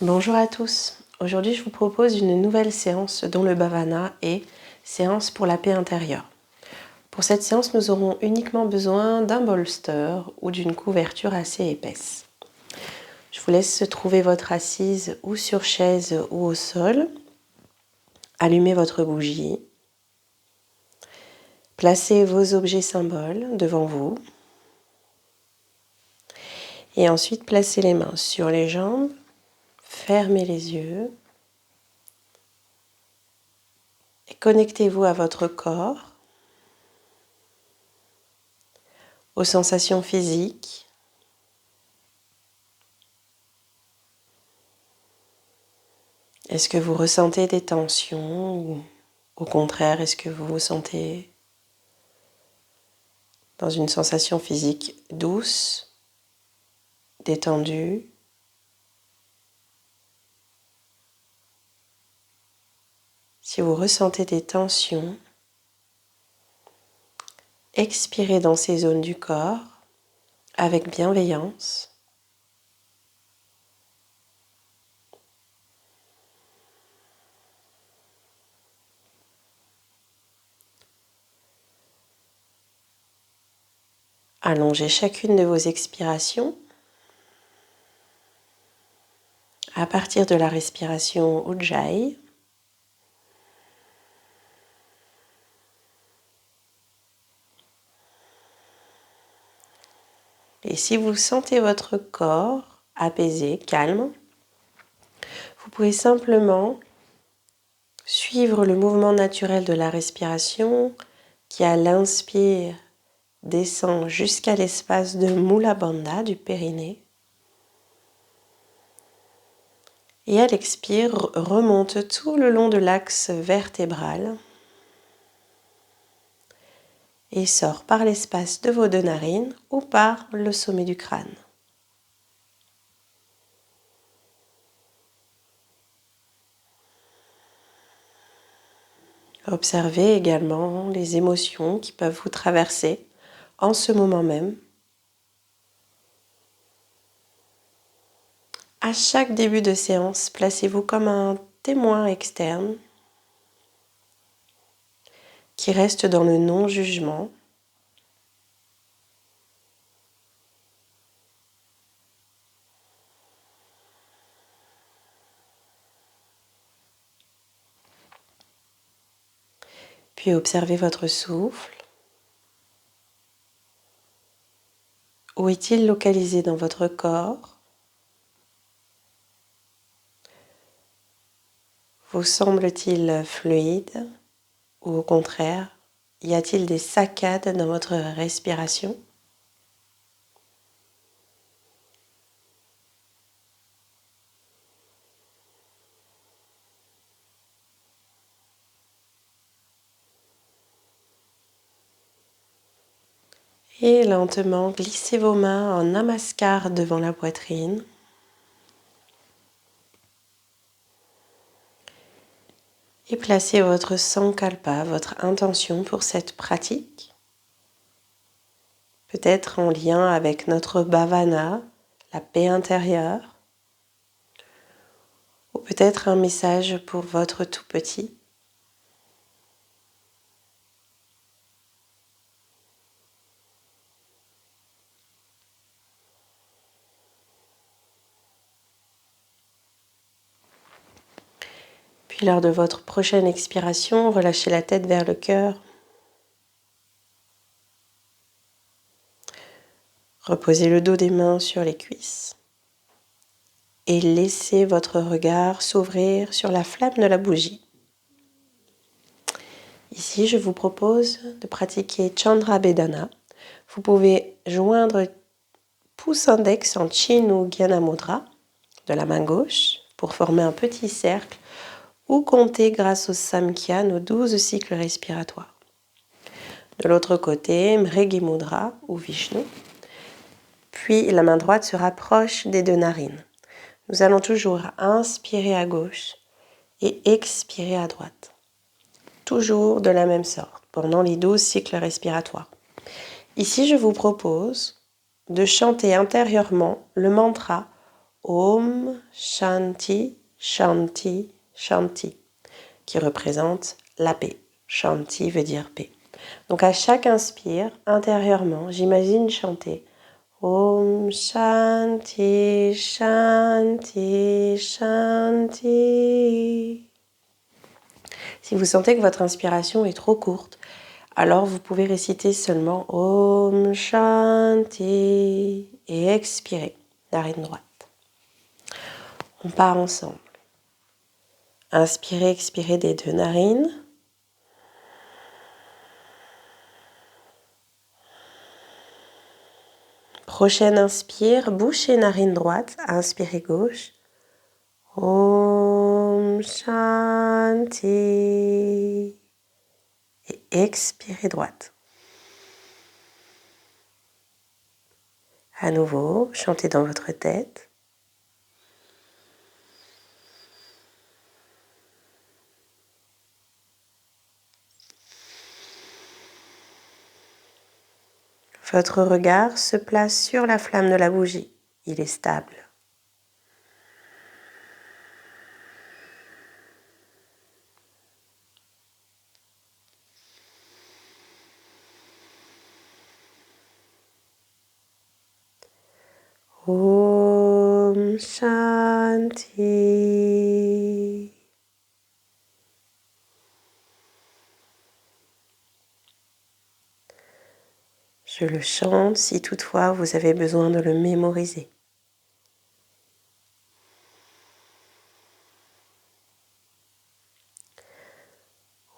Bonjour à tous. Aujourd'hui, je vous propose une nouvelle séance dont le bhavana est séance pour la paix intérieure. Pour cette séance, nous aurons uniquement besoin d'un bolster ou d'une couverture assez épaisse. Je vous laisse trouver votre assise ou sur chaise ou au sol. Allumez votre bougie. Placez vos objets symboles devant vous. Et ensuite, placez les mains sur les jambes. Fermez les yeux. Et connectez-vous à votre corps, aux sensations physiques. Est-ce que vous ressentez des tensions ou au contraire, est-ce que vous vous sentez dans une sensation physique douce, détendue? Si vous ressentez des tensions, expirez dans ces zones du corps avec bienveillance. Allongez chacune de vos expirations à partir de la respiration Ujjayi. Et si vous sentez votre corps apaisé, calme, vous pouvez simplement suivre le mouvement naturel de la respiration qui, à l'inspire, descend jusqu'à l'espace de Mula Bandha du périnée. Et à l'expire, remonte tout le long de l'axe vertébral et sort par l'espace de vos deux narines ou par le sommet du crâne. Observez également les émotions qui peuvent vous traverser en ce moment même. À chaque début de séance, placez-vous comme un témoin externe qui reste dans le non-jugement. Puis observez votre souffle. Où est-il localisé dans votre corps? Vous semble-t-il fluide ou au contraire, y a-t-il des saccades dans votre respiration? Et lentement, glissez vos mains en namaskar devant la poitrine. Et placez votre sankalpa, votre intention pour cette pratique. Peut-être en lien avec notre bhavana, la paix intérieure. Ou peut-être un message pour votre tout petit. Puis lors de votre prochaine expiration, relâchez la tête vers le cœur. Reposez le dos des mains sur les cuisses. Et laissez votre regard s'ouvrir sur la flamme de la bougie. Ici, je vous propose de pratiquer Chandra Bedana. Vous pouvez joindre pouce index en Chin ou Gyana Mudra de la main gauche pour former un petit cercle ou compter grâce au Samkhya nos 12 cycles respiratoires. De l'autre côté, Mrigi Mudra ou Vishnu. Puis la main droite se rapproche des deux narines. Nous allons toujours inspirer à gauche et expirer à droite. Toujours de la même sorte, pendant les 12 cycles respiratoires. Ici, je vous propose de chanter intérieurement le mantra « Om Shanti, Shanti, Shanti, qui représente la paix. Shanti veut dire paix. Donc à chaque inspire, intérieurement, j'imagine chanter Om Shanti, Shanti, Shanti. Si vous sentez que votre inspiration est trop courte, alors vous pouvez réciter seulement Om Shanti et expirer, narine droite. On part ensemble. Inspirez, expirez des deux narines. Prochaine inspire, bouche et narine droite. Inspirez gauche. Om Shanti. Et expirez droite. À nouveau, chantez dans votre tête. Votre regard se place sur la flamme de la bougie. Il est stable. Om Shanti. Je le chante si toutefois vous avez besoin de le mémoriser.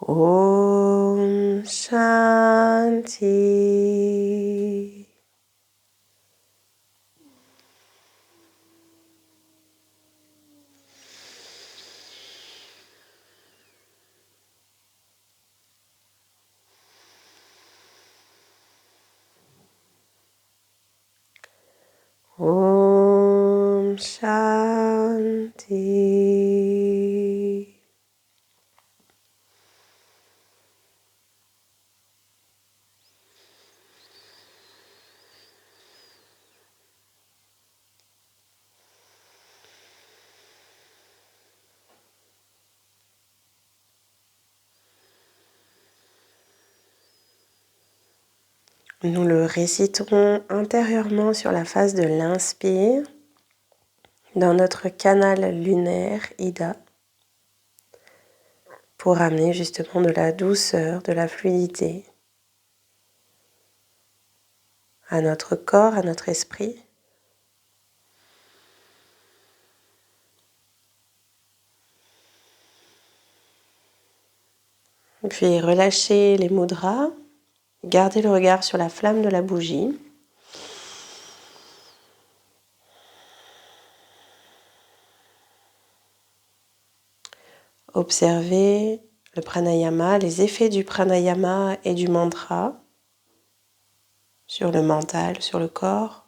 Om Shanti. Om Shanti. Nous le réciterons intérieurement sur la phase de l'inspire, dans notre canal lunaire Ida, pour amener justement de la douceur, de la fluidité à notre corps, à notre esprit. Puis relâchez les mudras, gardez le regard sur la flamme de la bougie. Observez le pranayama, les effets du pranayama et du mantra sur le mental, sur le corps.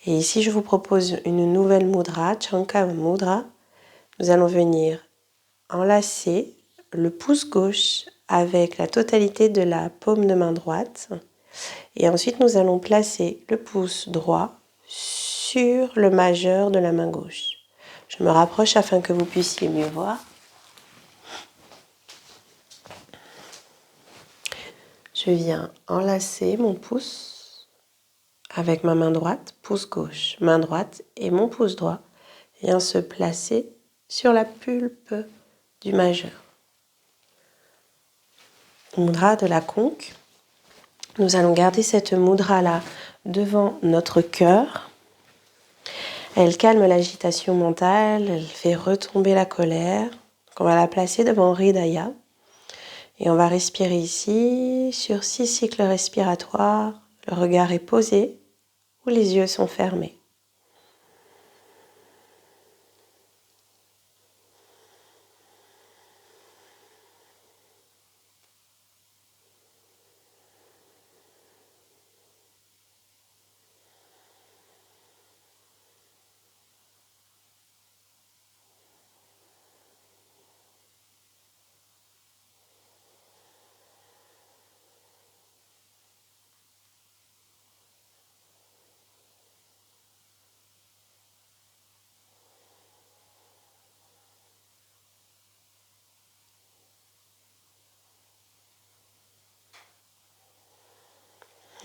Et ici, je vous propose une nouvelle mudra, Chanka Mudra. Nous allons venir enlacer le pouce gauche avec la totalité de la paume de main droite. Et ensuite, nous allons placer le pouce droit sur le majeur de la main gauche. Je me rapproche afin que vous puissiez mieux voir. Je viens enlacer mon pouce avec ma main droite, pouce gauche, main droite et mon pouce droit vient se placer sur la pulpe du majeur. Mudra de la conque. Nous allons garder cette mudra-là devant notre cœur. Elle calme l'agitation mentale, elle fait retomber la colère. Donc on va la placer devant Hridaya. Et on va respirer ici sur 6 cycles respiratoires. Le regard est posé ou les yeux sont fermés.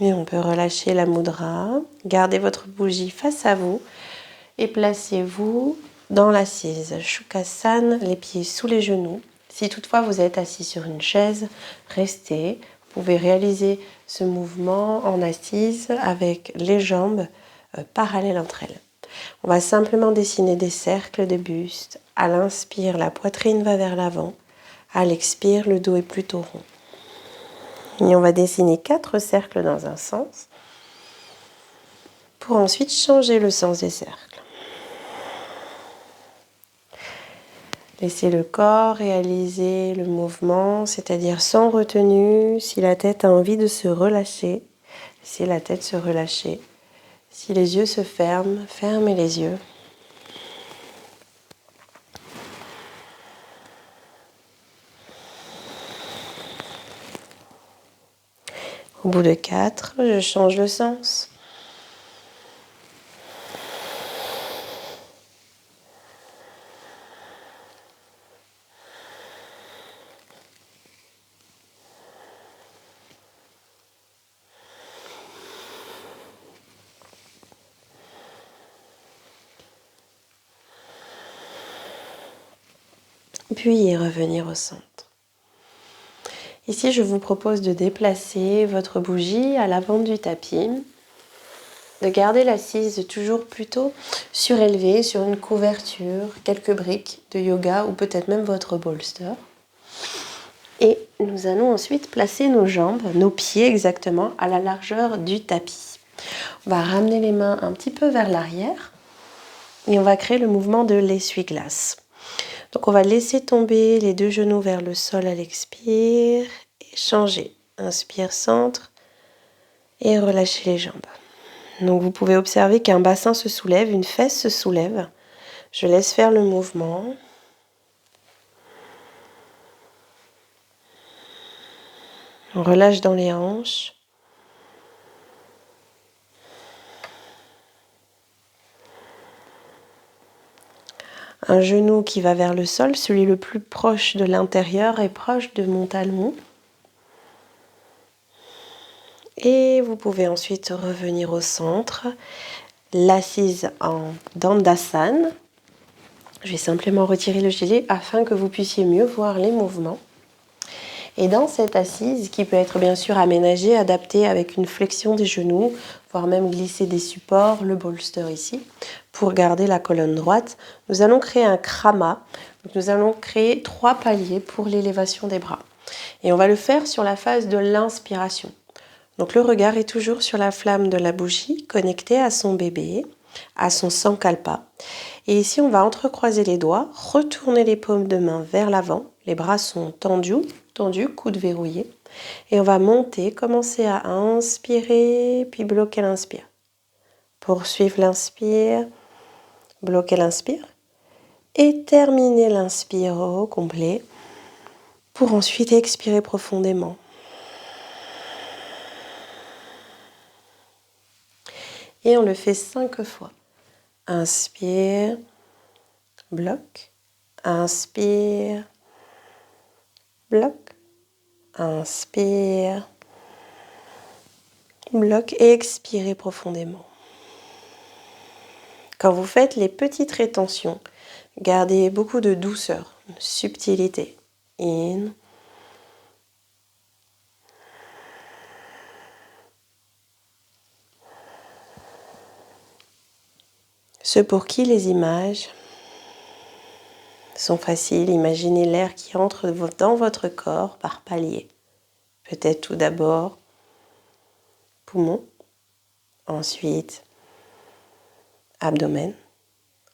Et on peut relâcher la mudra. Gardez votre bougie face à vous et placez-vous dans l'assise. Shukrasana, les pieds sous les genoux. Si toutefois vous êtes assis sur une chaise, restez. Vous pouvez réaliser ce mouvement en assise avec les jambes parallèles entre elles. On va simplement dessiner des cercles de buste. À l'inspire, la poitrine va vers l'avant. À l'expire, le dos est plutôt rond. Et on va dessiner 4 cercles dans un sens pour ensuite changer le sens des cercles. Laissez le corps réaliser le mouvement, c'est-à-dire sans retenue. Si la tête a envie de se relâcher, laissez la tête se relâcher. Si les yeux se ferment, fermez les yeux. Au bout de 4, je change le sens. Puis revenir au centre. Ici, je vous propose de déplacer votre bougie à l'avant du tapis, de garder l'assise toujours plutôt surélevée sur une couverture, quelques briques de yoga ou peut-être même votre bolster. Et nous allons ensuite placer nos jambes, nos pieds exactement, à la largeur du tapis. On va ramener les mains un petit peu vers l'arrière et on va créer le mouvement de l'essuie-glace. Donc on va laisser tomber les 2 genoux vers le sol à l'expire et changer. Inspire, centre et relâchez les jambes. Donc vous pouvez observer qu'un bassin se soulève, une fesse se soulève. Je laisse faire le mouvement. On relâche dans les hanches. Un genou qui va vers le sol, celui le plus proche de l'intérieur est proche de mon talon. Et vous pouvez ensuite revenir au centre, l'assise en Dandasana. Je vais simplement retirer le gilet afin que vous puissiez mieux voir les mouvements. Et dans cette assise, qui peut être bien sûr aménagée, adaptée avec une flexion des genoux, voire même glisser des supports, le bolster ici, pour garder la colonne droite, nous allons créer un krama. Donc nous allons créer 3 paliers pour l'élévation des bras. Et on va le faire sur la phase de l'inspiration. Donc le regard est toujours sur la flamme de la bougie, connecté à son bébé, à son sankalpa. Et ici, on va entrecroiser les doigts, retourner les paumes de main vers l'avant. Les bras sont tendus, coudes verrouillés. Et on va monter, commencer à inspirer, puis bloquer l'inspire. Poursuivre l'inspire, bloquer l'inspire. Et terminer l'inspire au complet pour ensuite expirer profondément. Et on le fait 5 fois. Inspire, bloc, inspire, bloc, inspire, bloc et expirez profondément. Quand vous faites les petites rétentions, gardez beaucoup de douceur, de subtilité. In. Ceux pour qui les images sont faciles, imaginez l'air qui entre dans votre corps par paliers. Peut-être tout d'abord poumon, ensuite abdomen,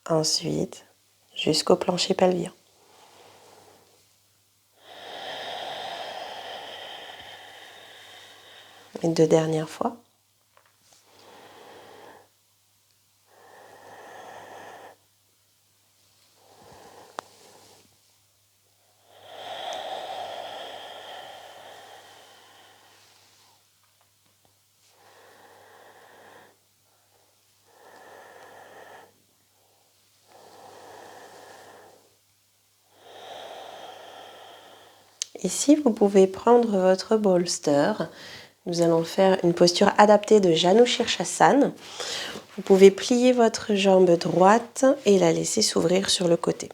ensuite jusqu'au plancher pelvien. Et 2 dernières fois. Ici, vous pouvez prendre votre bolster, Nous allons faire une posture adaptée de Janu Shirshasana. Vous pouvez plier votre jambe droite et la laisser s'ouvrir sur le côté.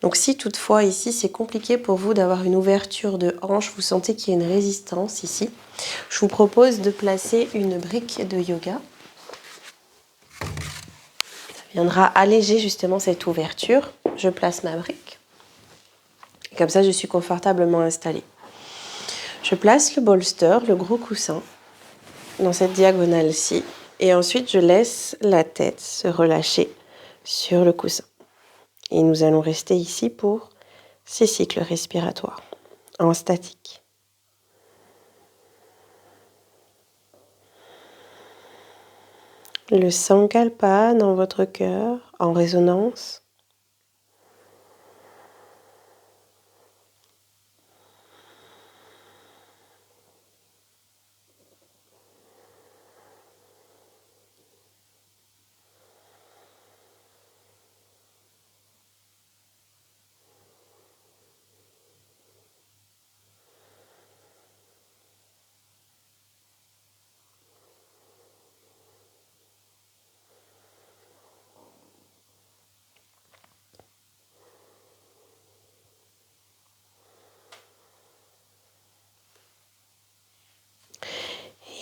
Donc si toutefois ici c'est compliqué pour vous d'avoir une ouverture de hanche, vous sentez qu'il y a une résistance ici, je vous propose de placer une brique de yoga. Ça viendra alléger justement cette ouverture. Je place ma brique. Et comme ça je suis confortablement installée. Je place le bolster, le gros coussin, dans cette diagonale-ci. Et ensuite, je laisse la tête se relâcher sur le coussin. Et nous allons rester ici pour 6 cycles respiratoires, en statique. Le sankalpa dans votre cœur, en résonance.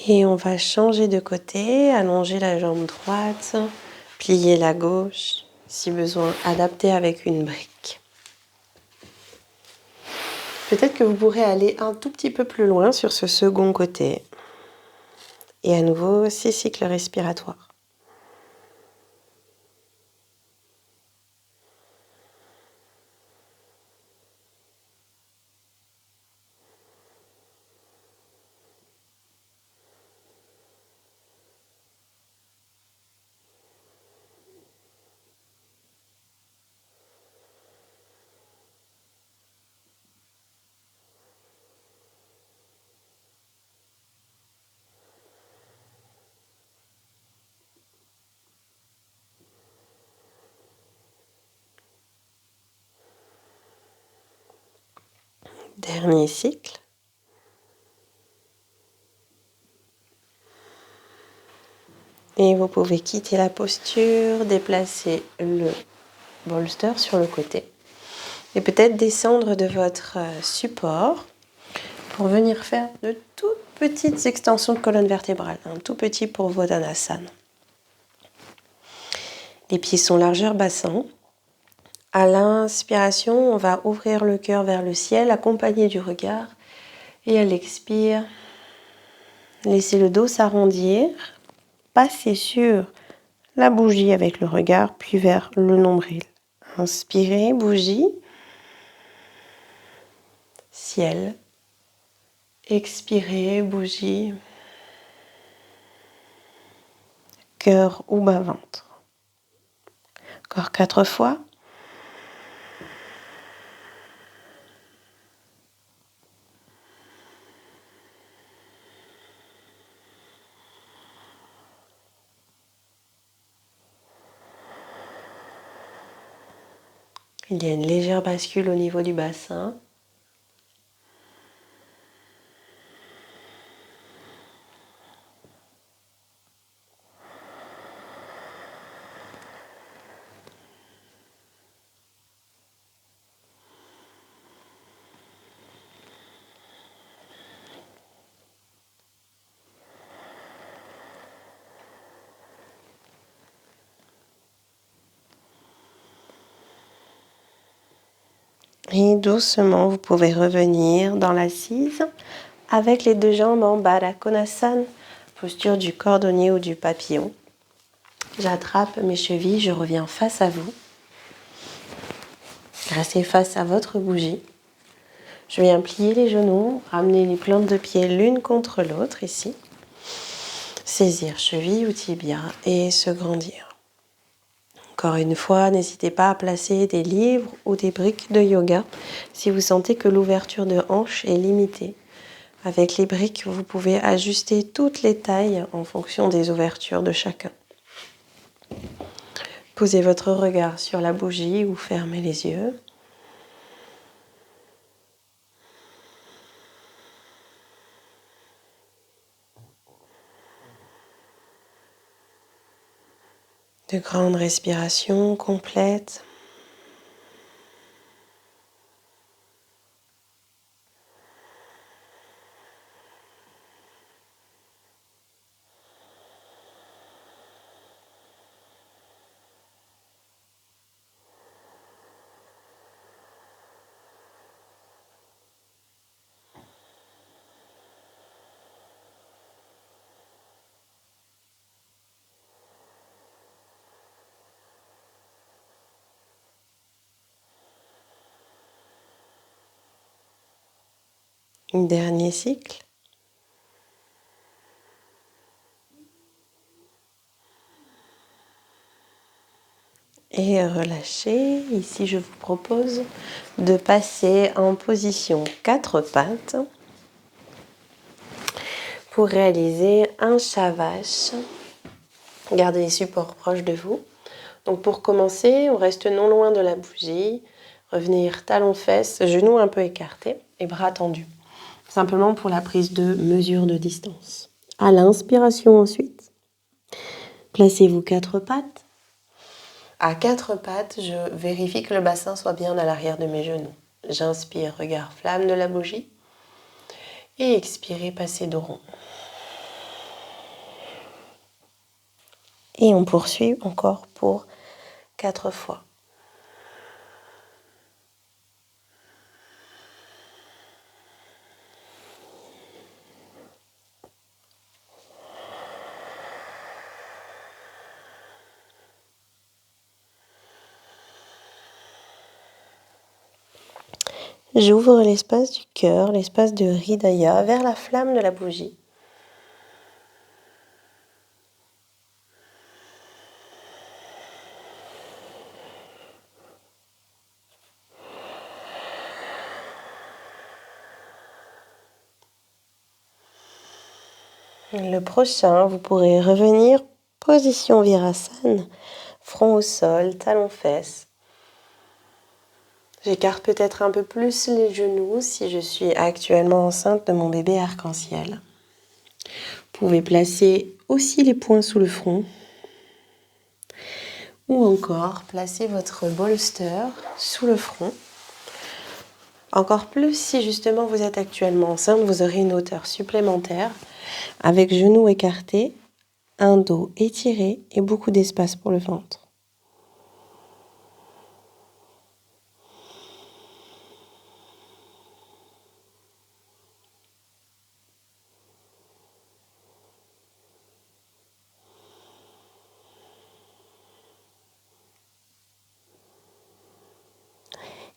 Et on va changer de côté, allonger la jambe droite, plier la gauche, si besoin, adapter avec une brique. Peut-être que vous pourrez aller un tout petit peu plus loin sur ce second côté. Et à nouveau, 6 cycles respiratoires. Dernier cycle. Et vous pouvez quitter la posture, déplacer le bolster sur le côté. Et peut-être descendre de votre support pour venir faire de toutes petites extensions de colonne vertébrale. Un tout petit pour Vodhanasana. Les pieds sont largeur bassin. À l'inspiration, on va ouvrir le cœur vers le ciel, accompagné du regard. Et à l'expire, laissez le dos s'arrondir. Passez sur la bougie avec le regard, puis vers le nombril. Inspirez, bougie. Ciel. Expirez, bougie. Cœur ou bas-ventre. Encore 4 fois. Il y a une légère bascule au niveau du bassin. Et doucement, vous pouvez revenir dans l'assise avec les 2 jambes en Baddha Konasana, posture du cordonnier ou du papillon. J'attrape mes chevilles, je reviens face à vous. Restez face à votre bougie. Je viens plier les genoux, ramener les plantes de pied l'une contre l'autre ici. Saisir cheville ou tibia et se grandir. Encore une fois, n'hésitez pas à placer des livres ou des briques de yoga si vous sentez que l'ouverture de hanche est limitée. Avec les briques, vous pouvez ajuster toutes les tailles en fonction des ouvertures de chacun. Posez votre regard sur la bougie ou fermez les yeux. de grandes respirations complètes. Un dernier cycle. Et relâchez. Ici, je vous propose de passer en position 4 pattes pour réaliser un Shavash. Gardez les supports proches de vous. Donc pour commencer, on reste non loin de la bougie. Revenir talons-fesses, genoux un peu écartés et bras tendus. Simplement pour la prise de mesure de distance. À l'inspiration ensuite, placez-vous 4 pattes. À 4 pattes, je vérifie que le bassin soit bien à l'arrière de mes genoux. J'inspire, regard flamme de la bougie. Et expirez, passez dos rond. Et on poursuit encore pour 4 fois. J'ouvre l'espace du cœur, l'espace de Hridaya vers la flamme de la bougie. Le prochain, vous pourrez revenir position Virasana, front au sol, talons-fesses. J'écarte peut-être un peu plus les genoux si je suis actuellement enceinte de mon bébé arc-en-ciel. Vous pouvez placer aussi les poings sous le front. Ou encore placer votre bolster sous le front. Encore plus si justement vous êtes actuellement enceinte, vous aurez une hauteur supplémentaire avec genoux écartés, un dos étiré et beaucoup d'espace pour le ventre.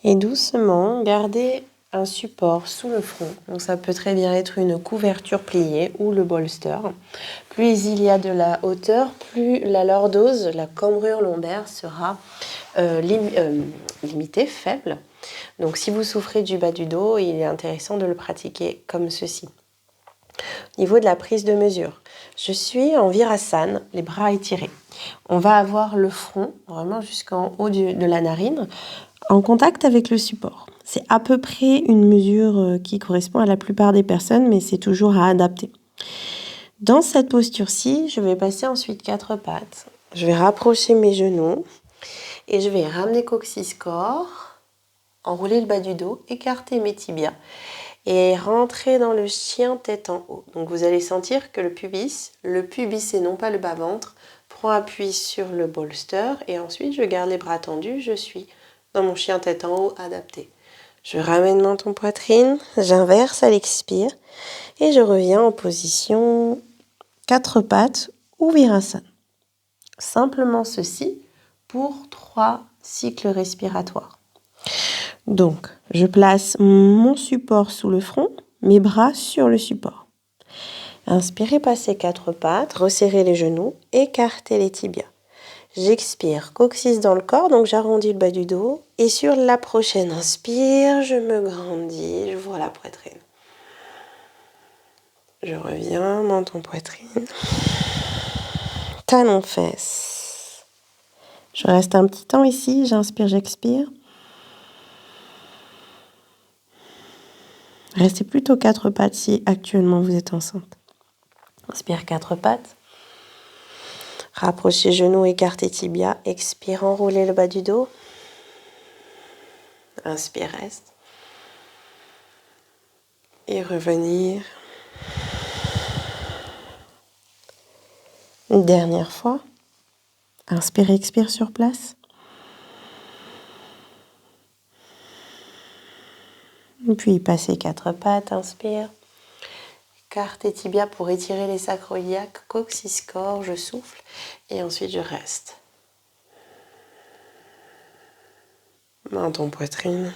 Et doucement, gardez un support sous le front. Donc ça peut très bien être une couverture pliée ou le bolster. Plus il y a de la hauteur, plus la lordose, la cambrure lombaire sera limitée, faible. Donc si vous souffrez du bas du dos, il est intéressant de le pratiquer comme ceci. Au niveau de la prise de mesure, je suis en Virasana, les bras étirés. On va avoir le front, vraiment jusqu'en haut de la narine, en contact avec le support. C'est à peu près une mesure qui correspond à la plupart des personnes, mais c'est toujours à adapter. Dans cette posture-ci, je vais passer ensuite 4 pattes. Je vais rapprocher mes genoux et je vais ramener coccyx-corps, enrouler le bas du dos, écarter mes tibias et rentrer dans le chien tête en haut. Donc vous allez sentir que le pubis et non pas le bas-ventre, prend appui sur le bolster et ensuite je garde les bras tendus, je suis dans mon chien tête en haut adapté. Je ramène menton poitrine, j'inverse à l'expire et je reviens en position 4 pattes ou Virasana. Simplement ceci pour 3 cycles respiratoires. Donc, je place mon support sous le front, mes bras sur le support. Inspirez, passez 4 pattes, resserrez les genoux, écartez les tibias. J'expire, coccyx dans le corps, donc j'arrondis le bas du dos. Et sur la prochaine inspire, je me grandis, j'ouvre la poitrine. Je reviens, menton poitrine. Talons fesses. Je reste un petit temps ici, j'inspire, j'expire. Restez plutôt 4 pattes si actuellement vous êtes enceinte. Inspire 4 pattes. Rapprochez genoux, écartez tibia. Expire, enroulez le bas du dos. Inspire, reste. Et revenir. Une dernière fois. Inspire, expire sur place. Puis passez 4 pattes, inspire. Écartez tibia pour étirer les sacro-iliaques, coccyx corps, je souffle et ensuite je reste. Menton poitrine.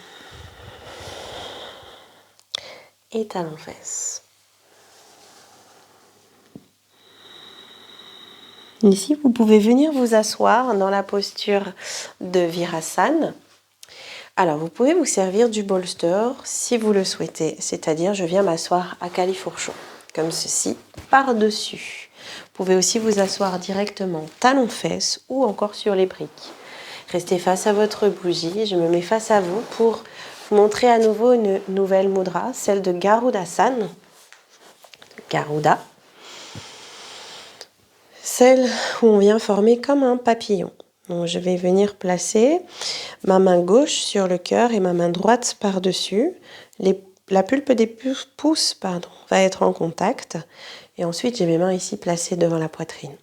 Et talons fesses. Ici, vous pouvez venir vous asseoir dans la posture de Virasana. Alors, vous pouvez vous servir du bolster si vous le souhaitez, c'est-à-dire je viens m'asseoir à califourchon, comme ceci, par-dessus. Vous pouvez aussi vous asseoir directement talons fesses ou encore sur les briques. Restez face à votre bougie, je me mets face à vous pour vous montrer à nouveau une nouvelle mudra, celle de Garudasana. Garuda. Celle où on vient former comme un papillon. Donc, je vais venir placer ma main gauche sur le cœur et ma main droite par-dessus. La pulpe des pouces va être en contact. Et ensuite, j'ai mes mains ici placées devant la poitrine.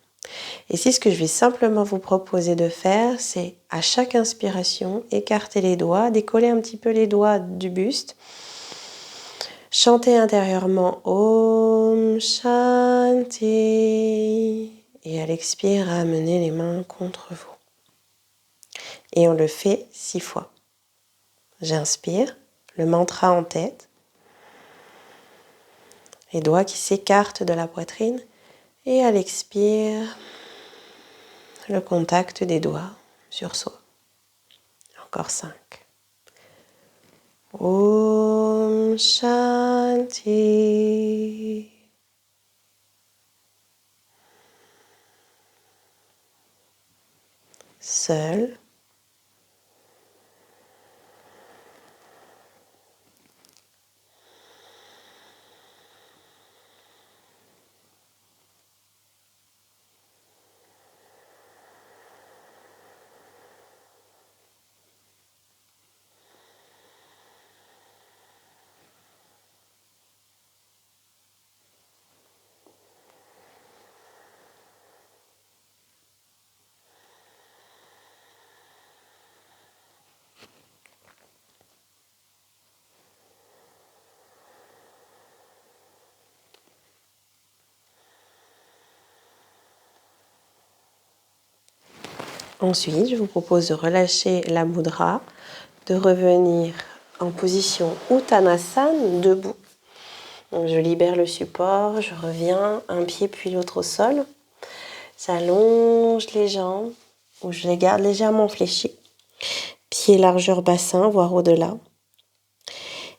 Et ici, ce que je vais simplement vous proposer de faire, c'est à chaque inspiration, écarter les doigts, décoller un petit peu les doigts du buste. Chanter intérieurement Om Shanti. Et à l'expire, ramener les mains contre vous. Et on le fait 6 fois. J'inspire, le mantra en tête, les doigts qui s'écartent de la poitrine. Et à l'expire, le contact des doigts sur soi. Encore 5. Om Shanti. Seul. Ensuite, je vous propose de relâcher la mudra, de revenir en position Uttanasana, debout. Donc, je libère le support, je reviens, un pied puis l'autre au sol. J'allonge les jambes, ou je les garde légèrement fléchies. Pieds largeur bassin, voire au-delà.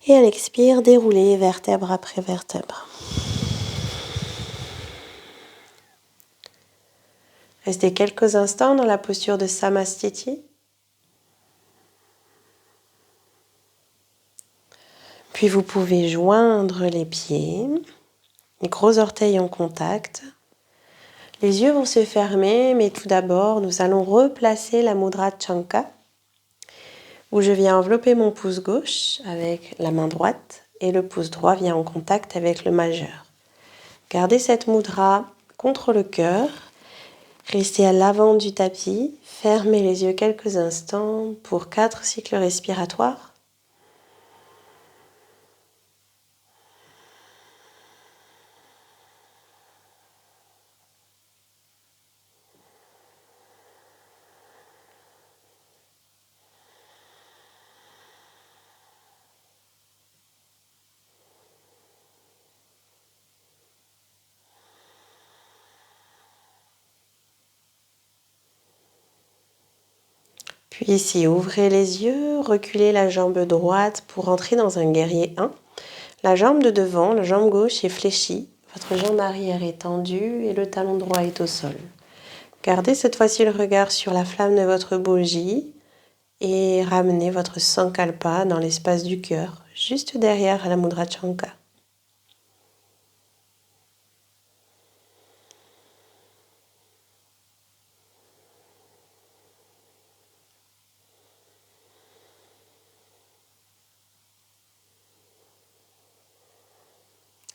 Et à l'expire, dérouler vertèbre après vertèbre. Restez quelques instants dans la posture de Samastiti. Puis vous pouvez joindre les pieds, les gros orteils en contact. Les yeux vont se fermer, mais tout d'abord, nous allons replacer la mudra Chanka, où je viens envelopper mon pouce gauche avec la main droite et le pouce droit vient en contact avec le majeur. Gardez cette mudra contre le cœur. Restez à l'avant du tapis, fermez les yeux quelques instants pour 4 cycles respiratoires. Puis ici, ouvrez les yeux, reculez la jambe droite pour entrer dans un guerrier 1. La jambe de devant, la jambe gauche est fléchie, votre jambe arrière est tendue et le talon droit est au sol. Gardez cette fois-ci le regard sur la flamme de votre bougie et ramenez votre sankalpa dans l'espace du cœur, juste derrière la mudra Chanka.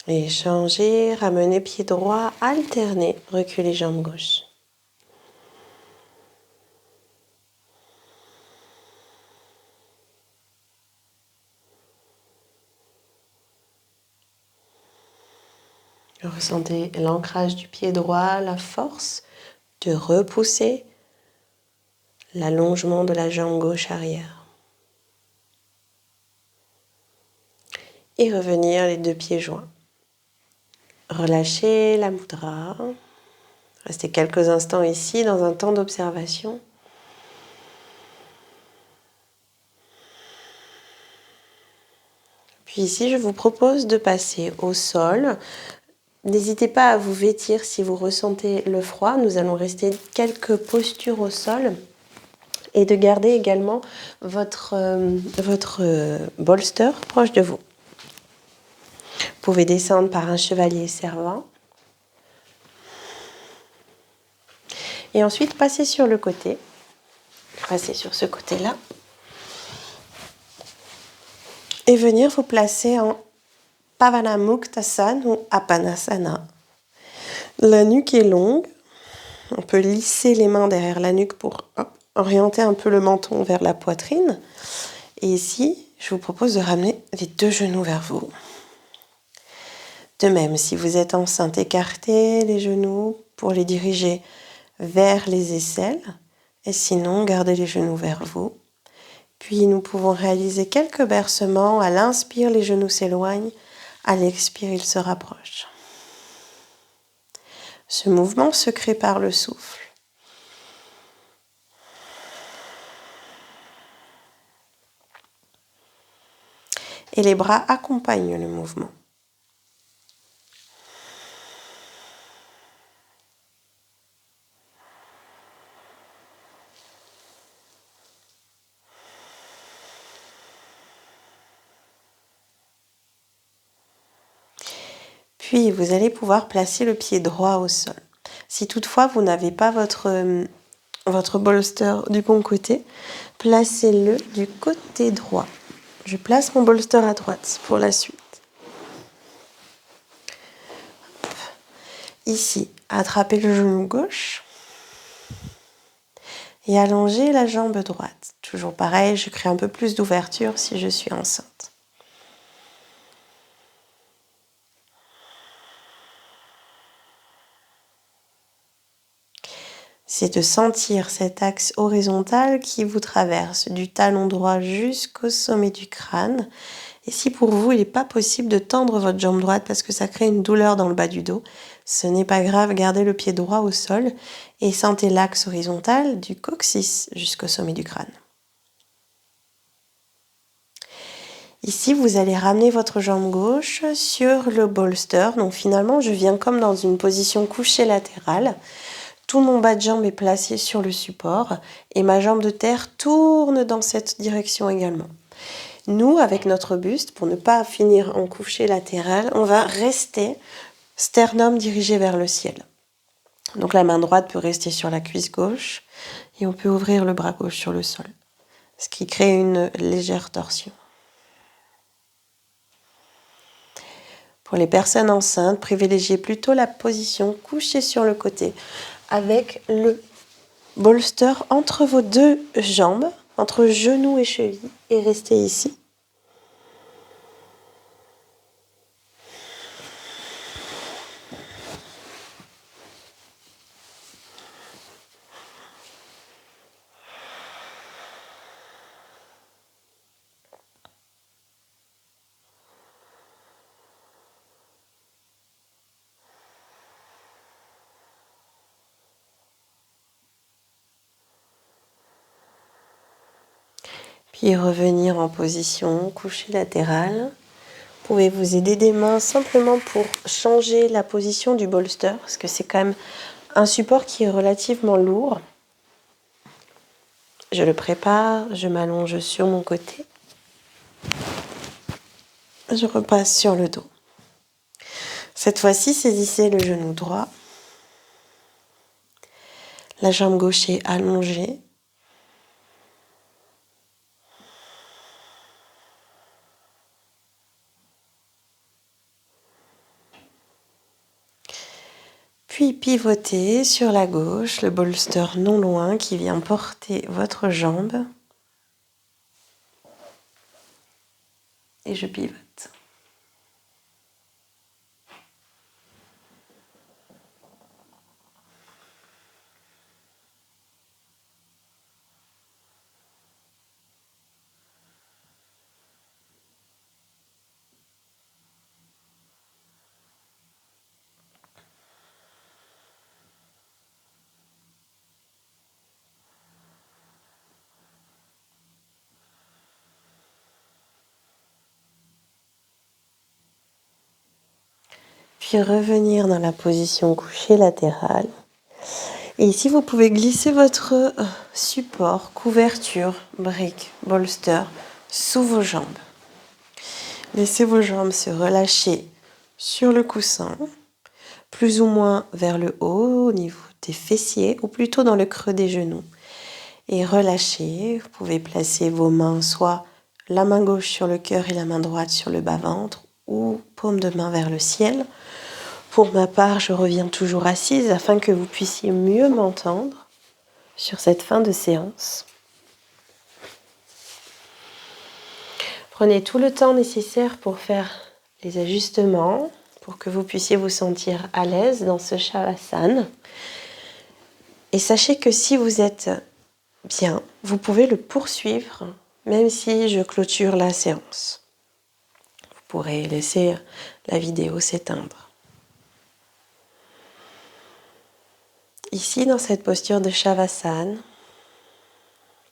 Et changer, ramener pied droit, alterner, reculer jambe gauche. Ressentez l'ancrage du pied droit, la force de repousser l'allongement de la jambe gauche arrière. Et revenir les deux pieds joints. Relâchez la mudra. Restez quelques instants ici dans un temps d'observation. Puis ici, je vous propose de passer au sol. N'hésitez pas à vous vêtir si vous ressentez le froid. Nous allons rester quelques postures au sol et de garder également votre bolster proche de vous. Vous pouvez descendre par un chevalier servant. Et ensuite, passer sur le côté. Passer sur ce côté-là. Et venir vous placer en Pavanamuktasana ou Apanasana. La nuque est longue. On peut lisser les mains derrière la nuque pour orienter un peu le menton vers la poitrine. Et ici, je vous propose de ramener les deux genoux vers vous. De même, si vous êtes enceinte, écartez les genoux pour les diriger vers les aisselles. Et sinon, gardez les genoux vers vous. Puis, nous pouvons réaliser quelques bercements. À l'inspire, les genoux s'éloignent. À l'expire, ils se rapprochent. Ce mouvement se crée par le souffle. Et les bras accompagnent le mouvement. Puis, vous allez pouvoir placer le pied droit au sol. Si toutefois, vous n'avez pas votre bolster du bon côté, placez-le du côté droit. Je place mon bolster à droite pour la suite. Ici, attrapez le genou gauche et allongez la jambe droite. Toujours pareil, je crée un peu plus d'ouverture si je suis enceinte. C'est de sentir cet axe horizontal qui vous traverse du talon droit jusqu'au sommet du crâne. Et si pour vous, il n'est pas possible de tendre votre jambe droite parce que ça crée une douleur dans le bas du dos, ce n'est pas grave, gardez le pied droit au sol et sentez l'axe horizontal du coccyx jusqu'au sommet du crâne. Ici, vous allez ramener votre jambe gauche sur le bolster. Donc finalement, je viens comme dans une position couchée latérale. Tout mon bas de jambe est placé sur le support et ma jambe de terre tourne dans cette direction également. Nous, avec notre buste, pour ne pas finir en couché latéral, on va rester sternum dirigé vers le ciel. Donc la main droite peut rester sur la cuisse gauche et on peut ouvrir le bras gauche sur le sol, ce qui crée une légère torsion. Pour les personnes enceintes, privilégiez plutôt la position couchée sur le côté avec le bolster entre vos deux jambes, entre genou et cheville, et restez ici. Puis revenir en position couchée latérale. Vous pouvez vous aider des mains simplement pour changer la position du bolster, parce que c'est quand même un support qui est relativement lourd. Je le prépare, je m'allonge sur mon côté. Je repasse sur le dos. Cette fois-ci, saisissez le genou droit. La jambe gauche est allongée. Puis pivotez sur la gauche, le bolster non loin qui vient porter votre jambe. Et je pivote. Puis revenir dans la position couchée latérale. Et ici, vous pouvez glisser votre support, couverture, brique, bolster sous vos jambes. Laissez vos jambes se relâcher sur le coussin, plus ou moins vers le haut, au niveau des fessiers, ou plutôt dans le creux des genoux. Et relâchez. Vous pouvez placer vos mains, soit la main gauche sur le cœur et la main droite sur le bas-ventre, ou paume de main vers le ciel. Pour ma part, je reviens toujours assise afin que vous puissiez mieux m'entendre sur cette fin de séance. Prenez tout le temps nécessaire pour faire les ajustements, pour que vous puissiez vous sentir à l'aise dans ce Shavasana. Et sachez que si vous êtes bien, vous pouvez le poursuivre, même si je clôture la séance. Vous pourrez laisser la vidéo s'éteindre. Ici, dans cette posture de Shavasana,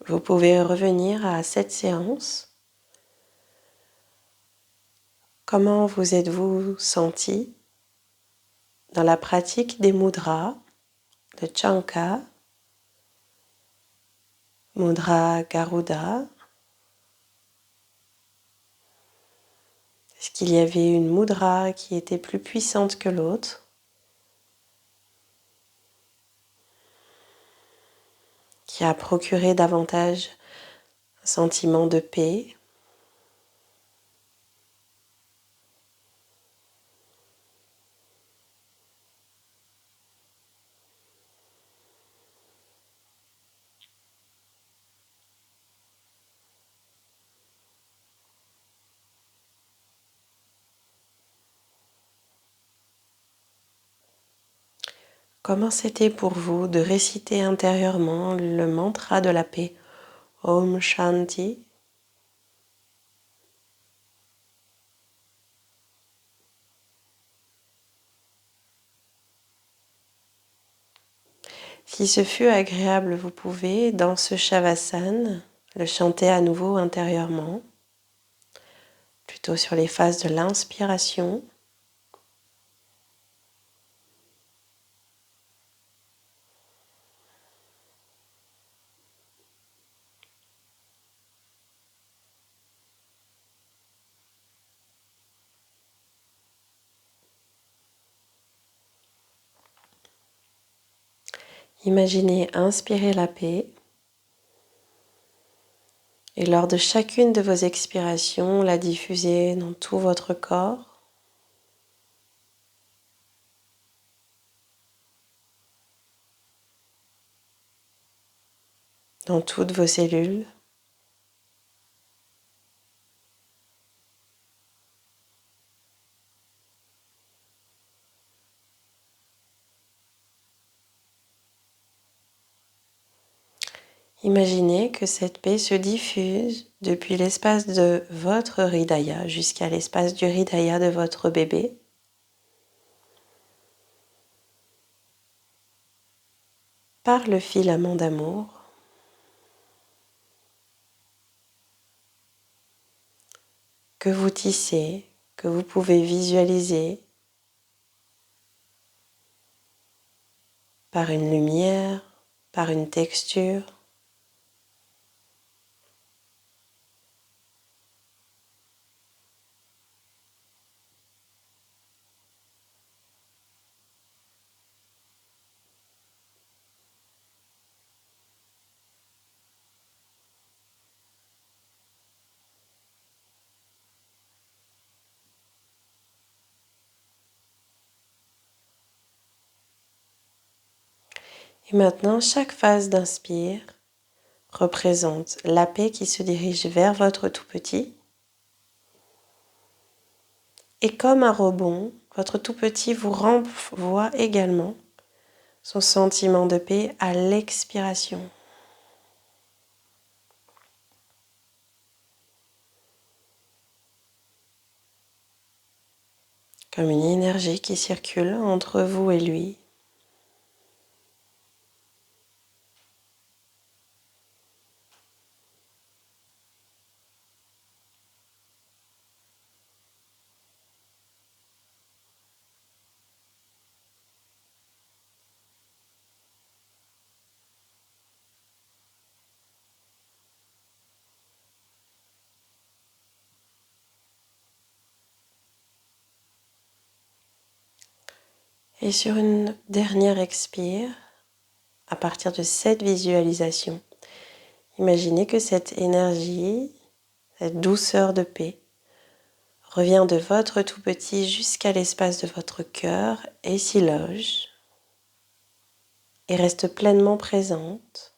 vous pouvez revenir à cette séance. Comment vous êtes-vous senti dans la pratique des mudras, de Chanka, Mudra Garuda? Est-ce qu'il y avait une mudra qui était plus puissante que l'autre? Qui a procuré davantage un sentiment de paix? Comment c'était pour vous de réciter intérieurement le mantra de la paix, Om Shanti? Si ce fut agréable, vous pouvez, dans ce Shavasana, le chanter à nouveau intérieurement, plutôt sur les phases de l'inspiration. Imaginez inspirer la paix et lors de chacune de vos expirations, la diffuser dans tout votre corps. Dans toutes vos cellules. Imaginez que cette paix se diffuse depuis l'espace de votre hridaya jusqu'à l'espace du hridaya de votre bébé. Par le filament d'amour que vous tissez, que vous pouvez visualiser par une lumière, par une texture. Et maintenant, chaque phase d'inspire représente la paix qui se dirige vers votre tout petit. Et comme un rebond, votre tout petit vous renvoie également son sentiment de paix à l'expiration. Comme une énergie qui circule entre vous et lui. Et sur une dernière expire, à partir de cette visualisation, imaginez que cette énergie, cette douceur de paix, revient de votre tout petit jusqu'à l'espace de votre cœur et s'y loge et reste pleinement présente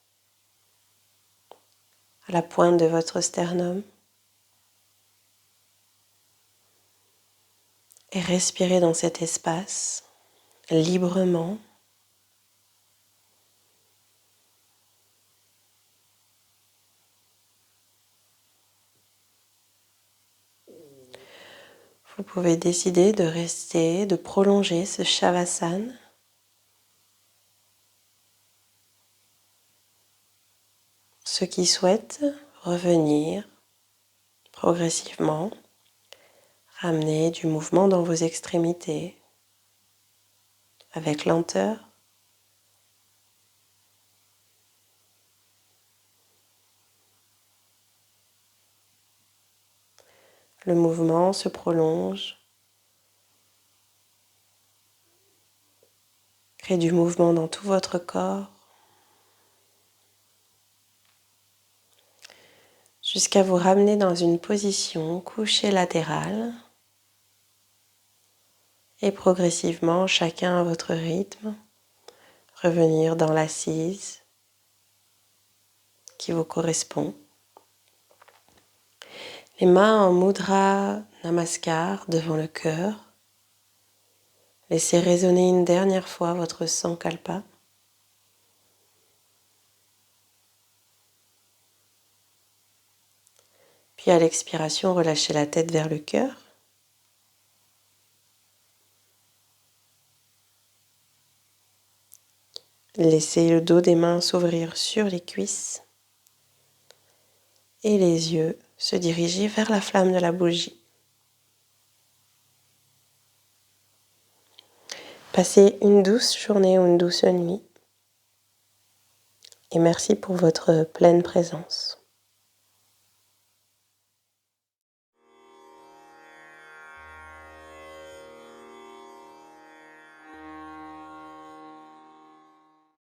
à la pointe de votre sternum. Et respirez dans cet espace librement. Vous pouvez décider de rester, de prolonger ce Shavasana. Ceux qui souhaitent revenir progressivement, ramener du mouvement dans vos extrémités avec lenteur. Le mouvement se prolonge, crée du mouvement dans tout votre corps, jusqu'à vous ramener dans une position couchée latérale et progressivement, chacun à votre rythme, revenir dans l'assise qui vous correspond. Les mains en mudra namaskar devant le cœur. Laissez résonner une dernière fois votre sankalpa. Puis à l'expiration, relâchez la tête vers le cœur. Laissez le dos des mains s'ouvrir sur les cuisses et les yeux se diriger vers la flamme de la bougie. Passez une douce journée ou une douce nuit et merci pour votre pleine présence.